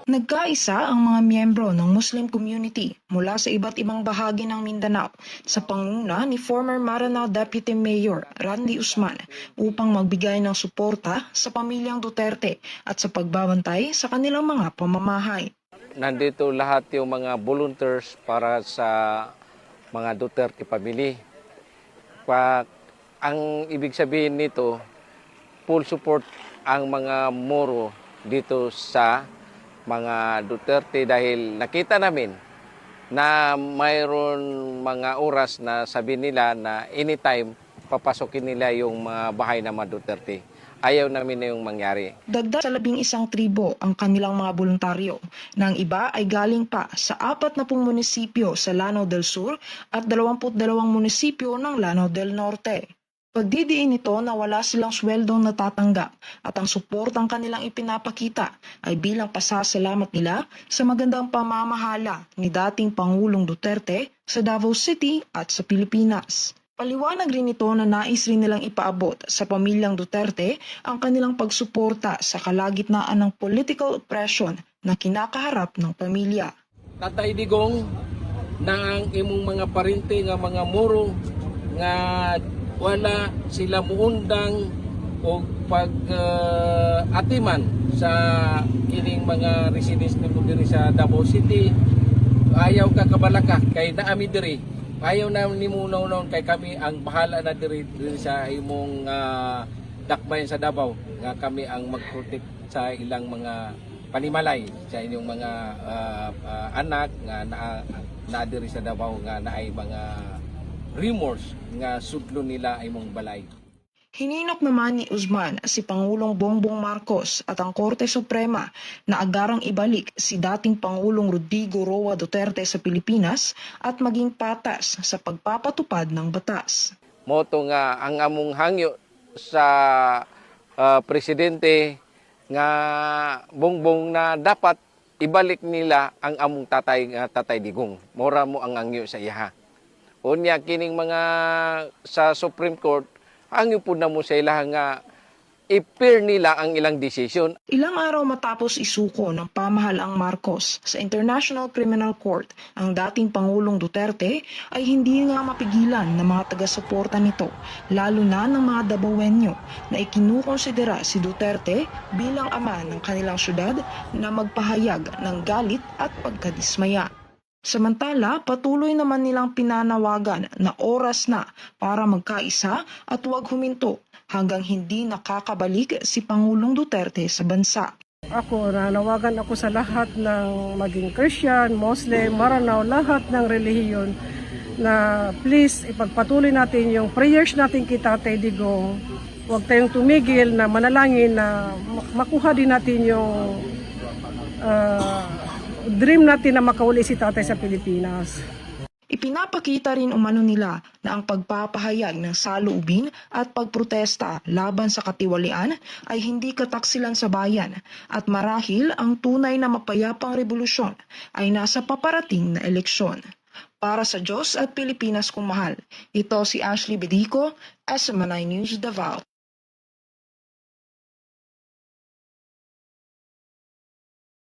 Nagkaisa ang mga miyembro ng Muslim community mula sa iba't ibang bahagi ng Mindanao sa pangunguna ni former Maranao Deputy Mayor Randy Usman upang magbigay ng suporta sa pamilyang Duterte at sa pagbabantay sa kanilang mga pamamahay. Nandito lahat yung mga volunteers para sa mga Duterte family. Ang ibig sabihin nito, full support ang mga Moro dito sa mga Duterte dahil nakita namin na mayroon mga oras na sabi nila na anytime papasokin nila yung mga bahay ng mga Duterte. Ayaw namin na yung mangyari. Dagdag sa 11 tribo ang kanilang mga voluntaryo, na ang iba ay galing pa sa 40 munisipyo sa Lanao del Sur at 22 munisipyo ng Lanao del Norte. Pagdidiin nito na wala silang sweldong natatanggap at ang suportang kanilang ipinapakita ay bilang pasasalamat nila sa magandang pamamahala ni dating Pangulong Duterte sa Davao City at sa Pilipinas. Paliwanag rin ito na nais rin nilang ipaabot sa pamilyang Duterte ang kanilang pagsuporta sa kalagitnaan ng political oppression na kinakaharap ng pamilya. Tatay Digong na ang imong mga parente nga mga Moro nga wala sila muundang o pag-atiman sa kining mga residents nimo diri sa Davao City. Ayaw ka kabalaka kay naami diri. Ayaw na nimo naon kay kami ang bahala na diri sa imong dakbayan sa Davao nga kami ang mag-protect sa ilang mga panimalay sa inyong mga anak nga na diri sa Davao nga naay mga remorse nga sudlo nila ay mong balay. Hininok naman ni Usman si Pangulong Bongbong Marcos at ang Korte Suprema na agarang ibalik si dating Pangulong Rodrigo Roa Duterte sa Pilipinas at maging patas sa pagpapatupad ng batas. Moto nga ang among hangyo sa presidente nga Bongbong na dapat ibalik nila ang among tatay Digong. Mora mo ang hangyo sa iha. Unya kining mga sa Supreme Court, hangyo po na mo sa ilang nga i-peer nila ang ilang desisyon. Ilang araw matapos isuko ng pamahalaang Marcos sa International Criminal Court ang dating Pangulong Duterte ay hindi nga mapigilan ng mga taga-suporta nito, lalo na ng mga Davaoenyo na ikinukonsidera si Duterte bilang ama ng kanilang syudad na magpahayag ng galit at pagkadismaya. Samantala, patuloy naman nilang pinanawagan na oras na para magkaisa at huwag huminto hanggang hindi nakakabalik si Pangulong Duterte sa bansa. Ako, nanawagan ako sa lahat ng maging Christian, Muslim, Maranao, lahat ng relihiyon na please ipagpatuloy natin yung prayers natin kay Tatay Digong. Huwag tayong tumigil na manalangin na makuha din natin yung dream natin na makauli si Tatay sa Pilipinas. Ipinapakita rin umano nila na ang pagpapahayag ng saloobin at pagprotesta laban sa katiwalian ay hindi kataksilan sa bayan at marahil ang tunay na mapayapang revolusyon ay nasa paparating na eleksyon. Para sa Diyos at Pilipinas kung mahal, ito si Ashley Bedico, SMNI News Davao.